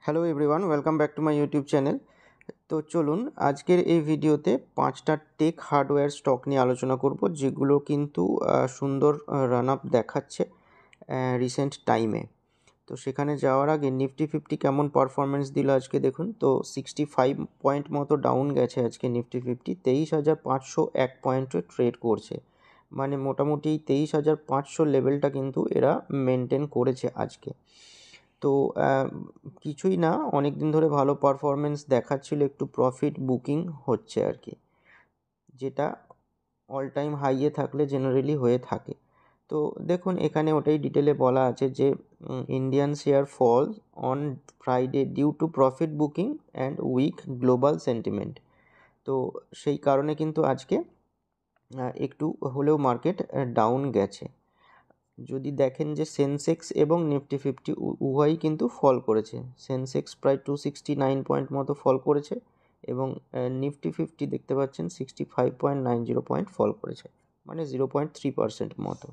Hello everyone, welcome back to my YouTube channel. তো চলুন আজকের এই ভিডিওতে 5টা টেক হার্ডওয়্যার স্টক নিয়ে আলোচনা করব, যেগুলো কিন্তু সুন্দর রান আপ দেখাচ্ছে রিসেন্ট টাইমে। তো সেখানে যাওয়ার আগে নিফটি ফিফটি কেমন পারফরমেন্স দিল আজকে দেখুন। তো 65 পয়েন্ট মতো ডাউন গেছে আজকে নিফটি ফিফটি, 23,501 পয়েন্টে ট্রেড করছে। মানে মোটামুটি 23,500 লেভেলটা কিন্তু এরা মেনটেন করেছে আজকে। তো কিছুই না, অনেক দিন ধরে ভালো পারফরমেন্স দেখাচ্ছিল, একটু প্রফিট বুকিং হচ্ছে আর কি, যেটা অল টাইম হাইয়ে থাকলে জেনারেলি হয়ে থাকে। তো দেখুন এখানে ওটাই ডিটেলে বলা আছে যে Indian share fall on Friday due to profit booking and weak global sentiment. তো সেই কারণে কিন্তু আজকে একটু হলেও মার্কেট ডাউন গেছে। যদি দেখেন যে সেন্সেক্স এবং নিফটি ফিফটি উভয়ই কিন্তু ফল করেছে। সেন্সেক্স প্রায় 269 পয়েন্ট মতো ফল করেছে এবং নিফটি ফিফটি দেখতে পাচ্ছেন 65.90 পয়েন্ট ফল করেছে, মানে 0.3% মতো।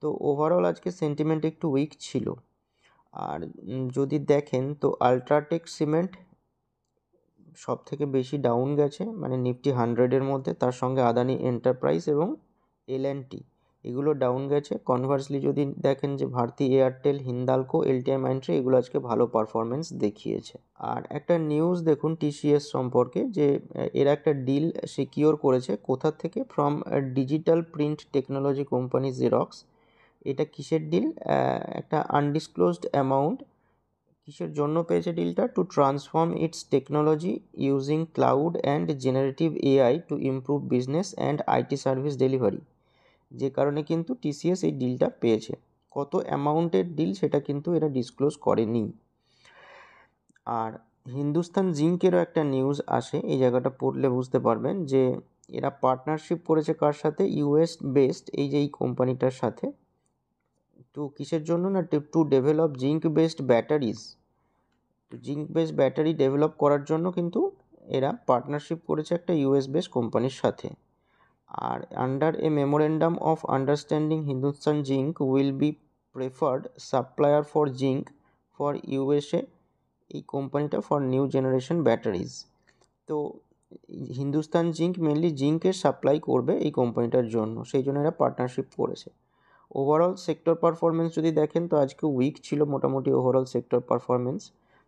তো ওভারঅল আজকে সেন্টিমেন্ট একটু উইক ছিল। আর যদি দেখেন তো আল্ট্রাটেক সিমেন্ট সব থেকে বেশি ডাউন গেছে, মানে নিফটি 100-এর মধ্যে। তার সঙ্গে আদানি এন্টারপ্রাইজ এবং L&T এগুলো ডাউন গেছে। কনভার্সলি যদি দেখেন যে ভারতী এয়ারটেল, হিন্দালকো, LTI মাইন্ডট্রি এগুলো আজকে ভালো পারফরমেন্স দেখিয়েছে। আর একটা নিউজ দেখুন টিসিএস সম্পর্কে, যে এরা একটা ডিল সিকিওর করেছে কোথা থেকে, from digital print technology company Xerox. এটা কিসের ডিল? একটা আনডিসক্লোজড অ্যামাউন্ট। কিসের জন্য পেয়েছে ডিলটা? To transform its technology using cloud and generative AI to improve business and IT service delivery. যে কারণে কিন্তু টিসিএস এই ডিলটা পেয়েছে। কত অ্যামাউন্টের ডিল সেটা কিন্তু এরা ডিসক্লোজ করেনি। আর হিন্দুস্তান জিঙ্কেরও একটা নিউজ আসে, এই জায়গাটা পড়লে বুঝতে পারবেন যে এরা পার্টনারশিপ করেছে কার সাথে? ইউএস বেসড এই কোম্পানিটার সাথে। তো কিসের জন্য? না, to develop zinc based batteries. তো জিঙ্ক বেস ব্যাটারি ডেভেলপ করার জন্য কিন্তু এরা পার্টনারশিপ করেছে একটা ইউএস বেস কোম্পানির সাথে। আর under a memorandum of understanding Hindustan Zinc will be preferred supplier for zinc for USA, এই কোম্পানিটা ফর নিউ জেনারেশন ব্যাটারিজ। তো হিন্দুস্তান জিঙ্ক মেনলি জিঙ্কের সাপ্লাই করবে এই কোম্পানিটার জন্য, সেই জন্য এরা পার্টনারশিপ করেছে। ওভারঅল সেক্টর পারফরমেন্স যদি দেখেন তো আজকে উইক ছিল মোটামুটি ওভারঅল সেক্টর পারফরমেন্স।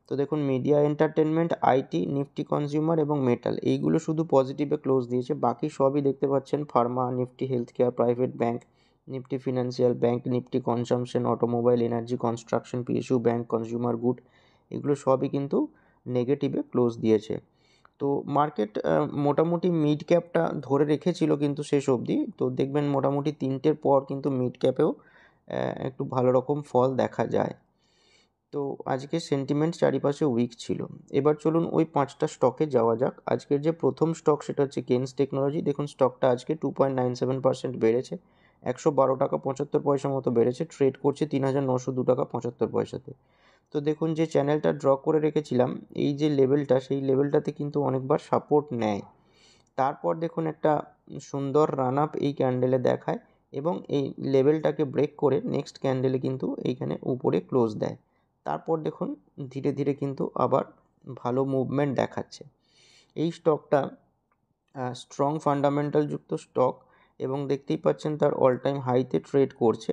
তো দেখুন media, entertainment, IT, Nifty consumer এবং মেটাল এইগুলো শুধু পজিটিভে ক্লোজ দিয়েছে। বাকি সবই দেখতে পাচ্ছেন Pharma, Nifty health care, private bank, Nifty financial bank, Nifty consumption, automobile, energy, construction, PSU bank, consumer good, এগুলো সবই কিন্তু নেগেটিভে ক্লোজ দিয়েছে। তো মার্কেট মোটামুটি মিড ক্যাপটা ধরে রেখেছিল কিন্তু শেষ অবধি। তো দেখবেন মোটামুটি 3টের পর কিন্তু মিড ক্যাপেও একটু ভালো রকম ফল দেখা যায়। তো আজকে সেন্টিমেন্ট চারিপাশে উইক ছিল। এবার চলুন ওই 5টা স্টকে যাওয়া যাক। আজকের যে প্রথম স্টক সেটা হচ্ছে কেন্স টেকনোলজি। দেখুন স্টকটা আজকে 2.97% বেড়েছে, 112 টাকা 75 পয়সা মতো বেড়েছে। ট্রেড করছে 3,902 টাকা 75 পয়সাতে। তো দেখুন যে চ্যানেলটা ড্র করে রেখেছিলাম, এই যে লেভেলটা, সেই লেভেলটাতে কিন্তু অনেকবার সাপোর্ট নেয়। তারপর দেখুন একটা সুন্দর রান আপ এই ক্যান্ডেলে দেখায় এবং এই লেভেলটাকে ব্রেক করে নেক্সট ক্যান্ডেলে কিন্তু এইখানে উপরে ক্লোজ দেয়। তারপর দেখুন ধীরে ধীরে কিন্তু আবার ভালো মুভমেন্ট দেখাচ্ছে। এই স্টকটা স্ট্রং ফান্ডামেন্টাল যুক্ত স্টক এবং দেখতেই পাচ্ছেন তার অল টাইম হাইতে ট্রেড করছে।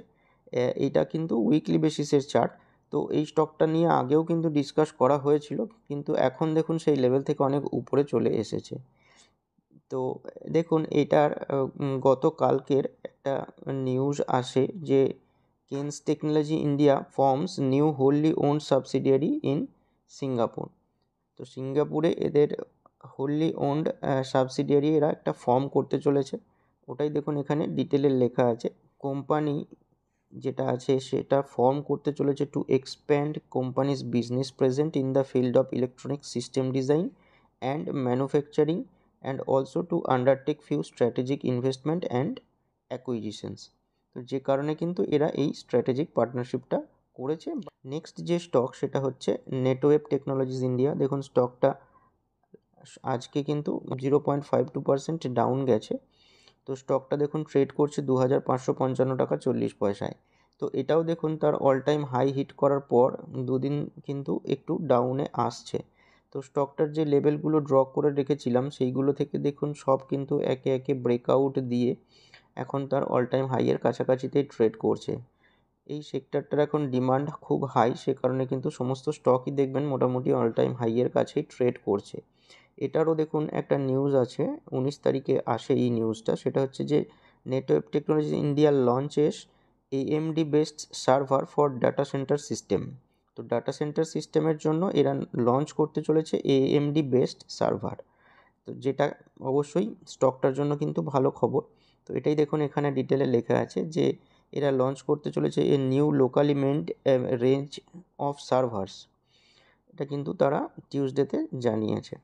এইটা কিন্তু উইকলি বেসিসের চার্ট। তো এই স্টকটা নিয়ে আগেও কিন্তু ডিসকাস করা হয়েছিল, কিন্তু এখন দেখুন সেই লেভেল থেকে অনেক উপরে চলে এসেছে। তো দেখুন এটার গতকালকের একটা নিউজ আসে যে Kaynes technology India forms new wholly owned subsidiary in Singapore. তো সিঙ্গাপুরে এদের হোললি ওন্ড সাবসিডিয়ারি এরা একটা ফর্ম করতে চলেছে। ওটাই দেখুন এখানে ডিটেলে লেখা আছে। কোম্পানি যেটা আছে সেটা ফর্ম করতে চলেছে to expand companies business present in the field of electronic system design and manufacturing and also to undertake few strategic investment and acquisitions. তো যে কারণে কিন্তু এরা এই স্ট্র্যাটেজিক পার্টনারশিপটা করেছে। নেক্সট যে স্টক সেটা হচ্ছে নেটওয়েব টেকনোলজিস ইন্ডিয়া। দেখুন স্টকটা আজকে কিন্তু 0.52% ডাউন গেছে। তো স্টকটা দেখুন ট্রেড করছে 2,555 টাকা 40 পয়সায়। তো এটাও দেখুন তার অল টাইম হাই হিট করার পর দুদিন কিন্তু একটু ডাউনে আসছে। তো স্টকটার যে লেভেলগুলো ড্র করে রেখেছিলাম সেইগুলো থেকে দেখুন সব কিন্তু একে একে ব্রেকআউট দিয়ে এখন তার অল টাইম হাইয়ের কাছাকাছিতেই ট্রেড করছে। এই সেক্টরটার এখন ডিমান্ড খুব হাই, সে কারণে কিন্তু সমস্ত স্টকই দেখবেন মোটামুটি অল টাইম হাইয়ের কাছেই ট্রেড করছে। এটারও দেখুন একটা নিউজ আছে, 19 তারিখে আসে এই নিউজটা, সেটা হচ্ছে যে network technology India launches AMD based server for data centre system. তো ডাটা সেন্টার সিস্টেমের জন্য এরা লঞ্চ করতে চলেছে AMD বেসড সার্ভার, তো যেটা অবশ্যই স্টকটার জন্য কিন্তু ভালো খবর। তো এটাই দেখুন এখানে ডিটেলে লেখা আছে যে এরা লঞ্চ করতে চলেছে a new locally made range of servers, এটা কিন্তু তারা টিউসডেতে জানিয়েছে।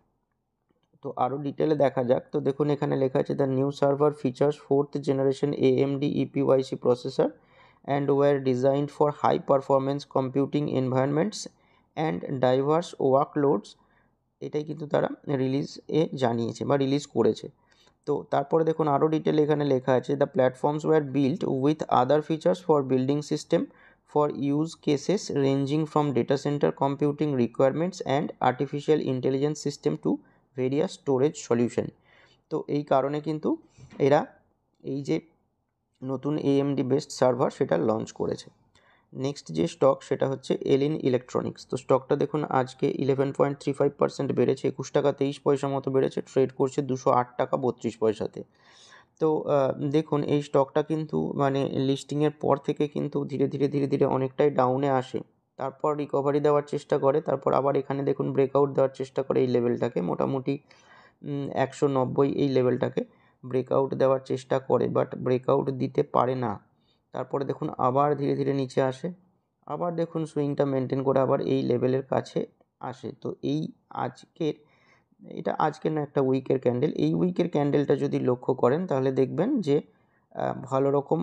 তো আরও ডিটেলে দেখা যাক। তো দেখুন এখানে লেখা আছে the new server features 4th generation AMD EPYC processor and are designed for high performance computing environments and diverse workloads, এটাই কিন্তু তারা জানিয়েছে বা রিলিজ করেছে। তো তারপরে দেখুন আরও ডিটেল এখানে লেখা আছে the platforms were built with other features for building system for use cases ranging from data centre computing requirements and artificial intelligence system to various storage solution. তো এই কারণে কিন্তু এরা এই যে নতুন AMD বেসড সার্ভার সেটা লঞ্চ করেছে। নেক্সট যে স্টক সেটা হচ্ছে এলিন ইলেকট্রনিক্স। তো স্টকটা দেখুন আজকে 11.35% বেড়েছে, 21 টাকা 23 পয়সা মতো বেড়েছে, ট্রেড করছে 208 টাকা 32 পয়সাতে। তো দেখুন এই স্টকটা কিন্তু মানে লিস্টিংয়ের পর থেকে কিন্তু ধীরে ধীরে অনেকটাই ডাউনে আসে, তারপর রিকভারি দেওয়ার চেষ্টা করে, তারপর আবার এখানে দেখুন ব্রেকআউট দেওয়ার চেষ্টা করে এই লেভেলটাকে, মোটামুটি 190 এই লেভেলটাকে ব্রেকআউট দেওয়ার চেষ্টা করে, বাট ব্রেকআউট দিতে পারে না। তারপরে দেখুন আবার ধীরে ধীরে নিচে আসে, আবার দেখুন সুইংটা মেনটেন করে আবার এই লেভেলের কাছে আসে। তো এই আজকের, এটা আজকের না, একটা উইকের ক্যান্ডেল, এই উইকের ক্যান্ডেলটা যদি লক্ষ্য করেন তাহলে দেখবেন যে ভালো রকম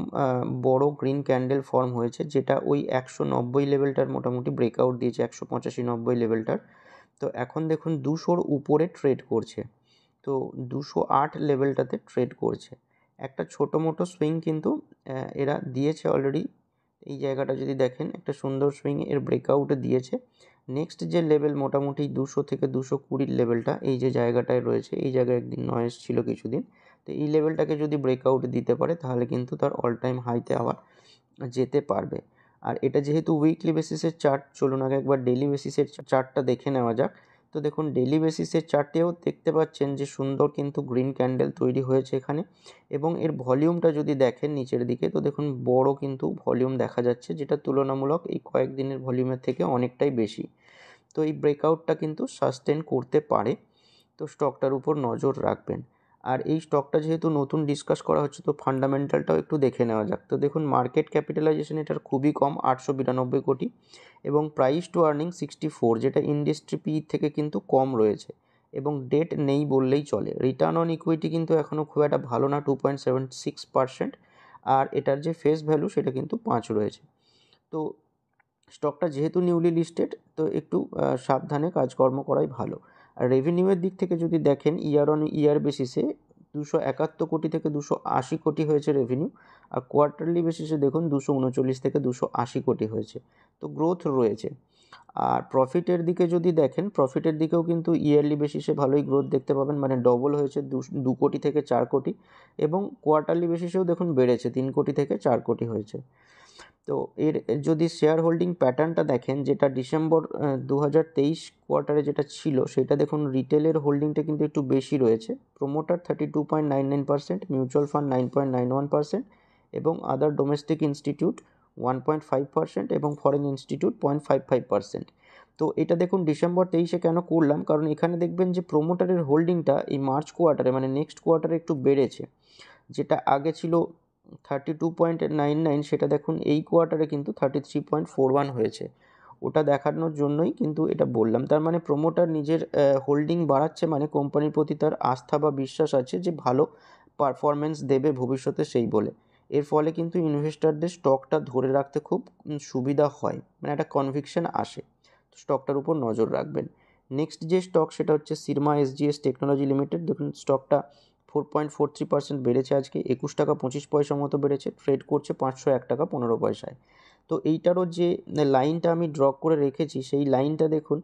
বড় গ্রিন ক্যান্ডেল ফর্ম হয়েছে, যেটা ওই 190 লেভেলটার মোটামুটি ব্রেকআউট দিয়েছে, 185-90 লেভেলটার। তো এখন দেখুন 200-র উপরে ট্রেড করছে, তো 208 লেভেলটাতে ট্রেড করছে। একটা ছোটো মোটো সুইং কিন্তু এরা দিয়েছে অলরেডি, এই জায়গাটা যদি দেখেন একটা সুন্দর সুইং এর ব্রেকআউট দিয়েছে। নেক্সট যে লেভেল মোটামুটি 200 থেকে 220 লেভেলটা, এই যে জায়গাটায় রয়েছে, এই জায়গায় একদিন নয়েজ ছিল কিছুদিন, তো এই লেভেলটাকে যদি ব্রেকআউট দিতে পারে তাহলে কিন্তু তার অল টাইম হাইতে আবার যেতে পারবে। আর এটা যেহেতু উইকলি বেসিসের চার্ট, চলুন আগে একবার ডেলি বেসিসের চার্টটা দেখে নেওয়া যাক। তো দেখুন ডেলি বেসিসের চার্টেও দেখতে পাচ্ছেন যে সুন্দর কিন্তু গ্রিন ক্যান্ডেল তৈরি হয়েছে এখানে, এবং এর ভলিউমটা যদি দেখেন নিচের দিকে, তো দেখুন বড় কিন্তু ভলিউম দেখা যাচ্ছে, যেটা তুলনামূলক এই কয়েকদিনের ভলিউমের থেকে অনেকটাই বেশি। তো এই ব্রেকআউটটা কিন্তু সাস্টেন করতে পারে, তো স্টকটার উপর নজর রাখবেন। আর এই স্টকটা যেহেতু নতুন ডিসকাস করা হচ্ছে, তো ফান্ডামেন্টালটাও একটু দেখে নেওয়া যাক। তো দেখুন মার্কেট ক্যাপিটালাইজেশন এটার খুবই কম, 892 কোটি, এবং প্রাইস টু আর্নিং 64, যেটা ইন্ডাস্ট্রি পি থেকে কিন্তু কম রয়েছে, এবং ডেট নেই বললেই চলে। রিটার্ন অন ইকুইটি কিন্তু এখনও খুব একটা ভালো না, 2.76%, আর এটার যে ফেস ভ্যালু সেটা কিন্তু 5 রয়েছে। তো স্টকটা যেহেতু নিউলি লিস্টেড, তো একটু সাবধানে কাজকর্ম করাই ভালো। আর রেভিনিউয়ের দিক থেকে যদি দেখেন ইয়ার অন ইয়ার বেসিসে 271 কোটি থেকে 280 কোটি হয়েছে রেভিনিউ, আর কোয়ার্টারলি বেসিসে দেখুন 239 থেকে 280 কোটি হয়েছে, তো গ্রোথ রয়েছে। আর প্রফিটের দিকে যদি দেখেন, প্রফিটের দিকেও কিন্তু ইয়ারলি বেসিসে ভালোই গ্রোথ দেখতে পাবেন, মানে ডবল হয়েছে 2 কোটি থেকে 4 কোটি, এবং কোয়ার্টারলি বেসিসেও দেখুন বেড়েছে 3 কোটি থেকে 4 কোটি হয়েছে। তো এর যদি শেয়ার হোল্ডিং প্যাটার্নটা দেখেন, যেটা ডিসেম্বর 2023 কোয়ার্টারে যেটা ছিল, সেটা দেখুন রিটেলের হোল্ডিংটা কিন্তু একটু বেশি রয়েছে, প্রোমোটার 32.99%, মিউচুয়াল ফান্ড 9.91%, এবং আদার ডোমেস্টিক ইনস্টিটিউট 1.5%, এবং ফরেন ইনস্টিটিউট 0.55%। তো এটা দেখুন ডিসেম্বর 23-এ কেন করলাম, কারণ এখানে দেখবেন যে প্রোমোটারের হোল্ডিংটা এই মার্চ কোয়ার্টারে মানে নেক্সট কোয়ার্টারে একটু বেড়েছে, যেটা আগে ছিল 32.99, সেটা দেখুন এই কোয়ার্টারে কিন্তু 33.41 হয়েছে। ওটা দেখানোর জন্যই কিন্তু এটা বললাম। তার মানে প্রোমোটার নিজের হোল্ডিং বাড়াচ্ছে, মানে কোম্পানির প্রতি তার আস্থা বা বিশ্বাস আছে যে ভালো পারফরমেন্স দেবে ভবিষ্যতে, সেই বলে। এর ফলে কিন্তু ইনভেস্টরদের স্টকটা ধরে রাখতে খুব সুবিধা হয়, মানে একটা কনভিকশন আসে, তো স্টকটার উপর নজর রাখবেন। নেক্সট যে স্টক সেটা হচ্ছে সিরমা SGS টেকনোলজি লিমিটেড। দেখুন স্টকটা 4.43% বেড়েছে, আজকে 21 টাকা 25 পয়সা মতো বেড়েছে, ট্রেড করছে 501 টাকা 15 পয়সায়। তো এইটারও যে লাইনটা আমি ড্র করে রেখেছি, সেই লাইনটা দেখুন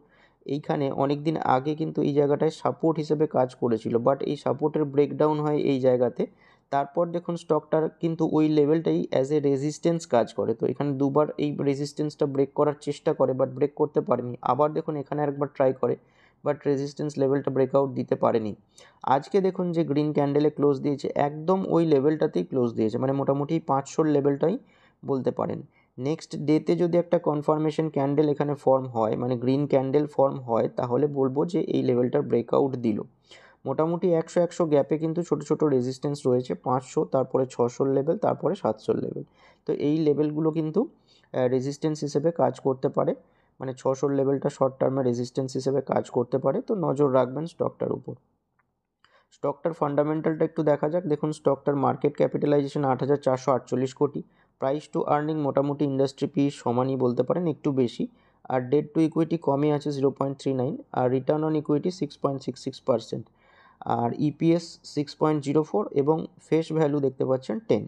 এইখানে অনেক দিন আগে কিন্তু এই জায়গাটায় সাপোর্ট হিসেবে কাজ করেছিল, বাট এই সাপোর্টের ব্রেকডাউন হয় এই জায়গাতে। তারপর দেখুন স্টকটার কিন্তু ওই লেভেলটাই অ্যাজ এ রেজিস্ট্যান্স কাজ করে। তো এখানে দুবার এই রেজিস্ট্যান্সটা ব্রেক করার চেষ্টা করে, বাট ব্রেক করতে পারেনি। আবার দেখুন এখানে আরেকবার ট্রাই করে, বাট রেজিস্ট্যান্স লেভেলটা ব্রেকআউট দিতে পারেনি। আজকে দেখুন যে গ্রিন ক্যান্ডেলে ক্লোজ দিয়েছে, একদম ওই লেভেলটাতেই ক্লোজ দিয়েছে, মানে মোটামুটি 500 লেভেলটাই বলতে পারেন। নেক্সট ডেতে যদি একটা কনফার্মেশন ক্যান্ডেল এখানে ফর্ম হয়, মানে গ্রিন ক্যান্ডেল ফর্ম হয়, তাহলে বলবো যে এই লেভেলটার ব্রেকআউট দিল। মোটামুটি 100 গ্যাপে কিন্তু ছোট ছোট রেজিস্ট্যান্স রয়েছে, 500, তারপরে 600 লেভেল, তারপরে 700 লেভেল। তো এই লেভেলগুলো কিন্তু রেজিস্ট্যান্স হিসেবে কাজ করতে পারে, মানে 600 লেভেলটা শর্ট টার্মে রেজিস্ট্যান্স হিসেবে কাজ করতে পারে। তো নজর রাখবেন স্টকটার উপর। স্টকটার ফান্ডামেন্টালটা একটু দেখা যাক। দেখুন স্টকটার মার্কেট ক্যাপিটালাইজেশন 8,448 কোটি, প্রাইস টু আর্নিং মোটামুটি ইন্ডাস্ট্রি পি সমানই বলতে পারেন, একটু বেশি। আর ডেট টু ইকুইটি কমই আছে 0.39, আর রিটার্ন অন ইকুইটি 6.66%, আর ইপিএস 6.04, এবং ফেস ভ্যালু দেখতে পাচ্ছেন 10।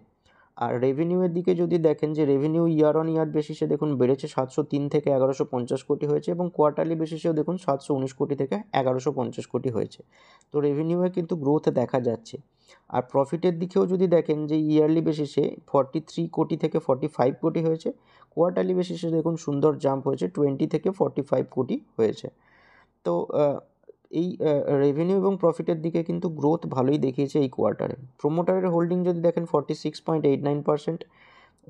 আর রেভিনিউয়ের দিকে যদি দেখেন, যে রেভিনিউ ইয়ার অন ইয়ার বেসিসে দেখুন বেড়েছে 703 থেকে 1150 কোটি হয়েছে, এবং কোয়ার্টারলি বেসিসেও দেখুন 719 কোটি থেকে 1150 কোটি হয়েছে। তো রেভিনিউয়ে কিন্তু গ্রোথ দেখা যাচ্ছে। আর প্রফিটের দিকেও যদি দেখেন, যে ইয়ারলি বেসিসে 43 কোটি থেকে 45 কোটি হয়েছে, কোয়ার্টারলি বেসিসে দেখুন সুন্দর জাম্প হয়েছে, 20 থেকে 45 কোটি হয়েছে। তো এই রেভিনিউ এবং প্রফিটের দিকে কিন্তু গ্রোথ ভালোই দেখিয়েছে এই কোয়ার্টারে। প্রোমোটারের হোল্ডিং যদি দেখেন 46.89%,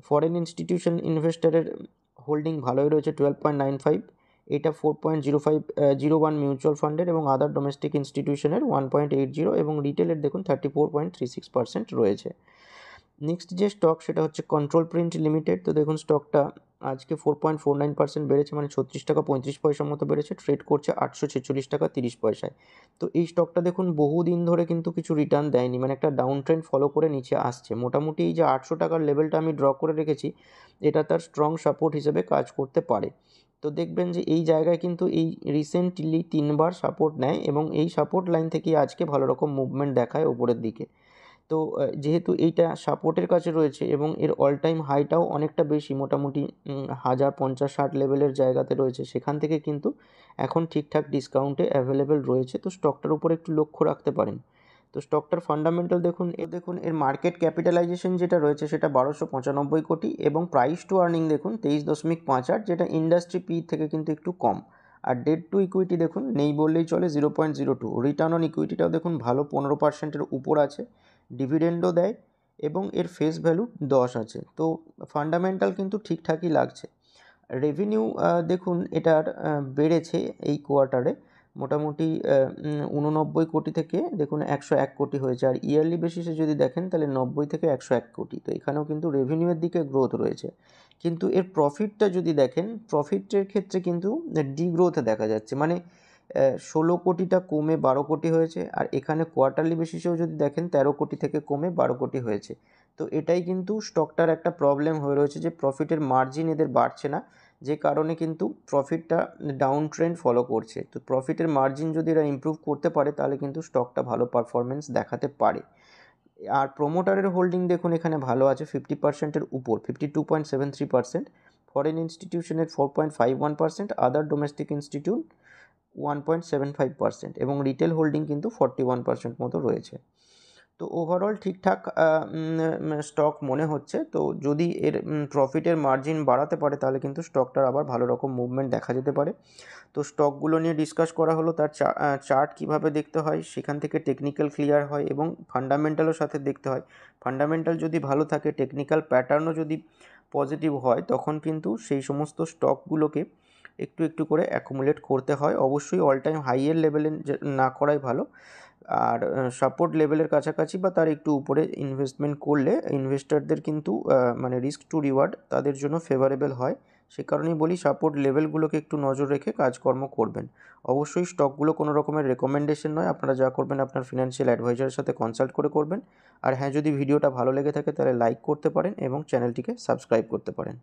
ফরেন ইনস্টিটিউশন ইনভেস্টরের হোল্ডিং ভালোই রয়েছে 12.95, এটা 4.01 মিউচুয়াল ফান্ডের, এবং আদার ডোমেস্টিক ইনস্টিটিউশনের 1.80, এবং রিটেলের দেখুন 34.36% রয়েছে। নেক্সট যে স্টক সেটা হচ্ছে কন্ট্রোল প্রিন্ট লিমিটেড। তো দেখুন স্টকটা আজকে 4.49% বেড়েছে, মানে 36 টাকা 35 পয়সার মতো বেড়েছে, ট্রেড করছে 846 টাকা 30 পয়সায়। তো এই স্টকটা দেখুন বহুদিন ধরে কিন্তু কিছু রিটার্ন দেয়নি, মানে একটা ডাউন ট্রেন্ড ফলো করে নিচে আসছে। মোটামুটি এই যে 800 টাকার লেভেলটা আমি ড্র করে রেখেছি, এটা তার স্ট্রং সাপোর্ট হিসেবে কাজ করতে পারে। তো দেখবেন যে এই জায়গায় কিন্তু এই রিসেন্টলি 3বার সাপোর্ট নেয়, এবং এই সাপোর্ট লাইন থেকে আজকে ভালো রকম মুভমেন্ট দেখায় ওপরের দিকে। তো যেহেতু এইটা সাপোর্টের কাছে রয়েছে, এবং এর অল টাইম হাইটাও অনেকটা বেশি, মোটামুটি 1050-60 লেভেলের জায়গাতে রয়েছে, সেখান থেকে কিন্তু এখন ঠিকঠাক ডিসকাউন্টে অ্যাভেলেবেল রয়েছে। তো স্টকটার উপর একটু লক্ষ্য রাখতে পারেন। তো স্টকটার ফান্ডামেন্টাল দেখুন এর মার্কেট ক্যাপিটালাইজেশন যেটা রয়েছে সেটা 1295 কোটি, এবং প্রাইস টু আর্নিং দেখুন 23.58, যেটা ইন্ডাস্ট্রি পি থেকে কিন্তু একটু কম। আর ডেট টু ইকুইটি দেখুন নেই বললেই চলে, 0.02। রিটার্ন অন ইকুইটিটাও দেখুন ভালো, 15%-এর উপর আছে, ডিভিডেন্ডও দেয়, এবং এর ফেস ভ্যালু 10 আছে। তো ফান্ডামেন্টাল কিন্তু ঠিকঠাকই লাগছে। রেভিনিউ দেখুন এটার বেড়েছে এই কোয়ার্টারে, মোটামুটি 89 কোটি থেকে দেখুন 101 কোটি হয়েছে। আর ইয়ারলি বেসিসে যদি দেখেন তাহলে 90 থেকে 101 কোটি। তো এখানেও কিন্তু রেভিনিউয়ের দিকে গ্রোথ রয়েছে, কিন্তু এর প্রফিটটা যদি দেখেন, প্রফিটের ক্ষেত্রে কিন্তু ডিগ্রোথ দেখা যাচ্ছে, মানে 16 কোটিটা কমে 12 কোটি হয়েছে। আর এখানে কোয়ার্টারলি বেসিসেও যদি দেখেন 13 কোটি থেকে কমে 12 কোটি হয়েছে। তো এটাই কিন্তু স্টকটার একটা প্রবলেম হয়ে রয়েছে, যে প্রফিটের মার্জিন এদের বাড়ছে না, যে কারণে কিন্তু প্রফিটটা ডাউন ট্রেন্ড ফলো করছে। তো প্রফিটের মার্জিন যদি এরা ইমপ্রুভ করতে পারে, তাহলে কিন্তু স্টকটা ভালো পারফরমেন্স দেখাতে পারে। আর প্রোমোটারের হোল্ডিং দেখুন এখানে ভালো আছে, 50%-এর উপর, 52.73%, ফরেন ইনস্টিটিউশনের 4.51%, আদার ডোমেস্টিক ইনস্টিটিউট 1.75%, এবং রিটেল হোল্ডিং কিন্তু 41% মতো রয়েছে। তো ওভারঅল ঠিকঠাক স্টক মনে হচ্ছে। তো যদি এর প্রফিটের মার্জিন বাড়াতে পারে, তাহলে কিন্তু স্টকটার আবার ভালো রকম মুভমেন্ট দেখা যেতে পারে। তো স্টকগুলো নিয়ে ডিসকাস করা হলো, তার চার্ট কীভাবে দেখতে হয়, সেখান থেকে টেকনিক্যাল ক্লিয়ার হয়, এবং ফান্ডামেন্টালও সাথে দেখতে হয়। ফান্ডামেন্টাল যদি ভালো থাকে, টেকনিক্যাল প্যাটার্নও যদি পজিটিভ হয়, তখন কিন্তু সেই সমস্ত স্টকগুলোকে একটু একটু করে অ্যাকুমুলেট করতে হয়। অবশ্যই অল টাইম হাইয়ের লেভেলে না করাই ভালো, আর সাপোর্ট লেভেলের কাছাকাছি বা তার একটু উপরে ইনভেস্টমেন্ট করলে ইনভেস্টরদের কিন্তু মানে রিস্ক টু রিওয়ার্ড তাদের জন্য ফেভারেবল হয়। সে কারণেই বলি সাপোর্ট লেভেলগুলোকে একটু নজর রেখে কাজকর্ম করবেন। অবশ্যই স্টকগুলো কোনো রকমের রেকমেন্ডেশন নয়, আপনারা যা করবেন আপনার ফিনান্সিয়াল অ্যাডভাইজারের সাথে কনসাল্ট করে করবেন। আর হ্যাঁ, যদি ভিডিওটা ভালো লেগে থাকে তাহলে লাইক করতে পারেন, এবং চ্যানেলটিকে সাবস্ক্রাইব করতে পারেন।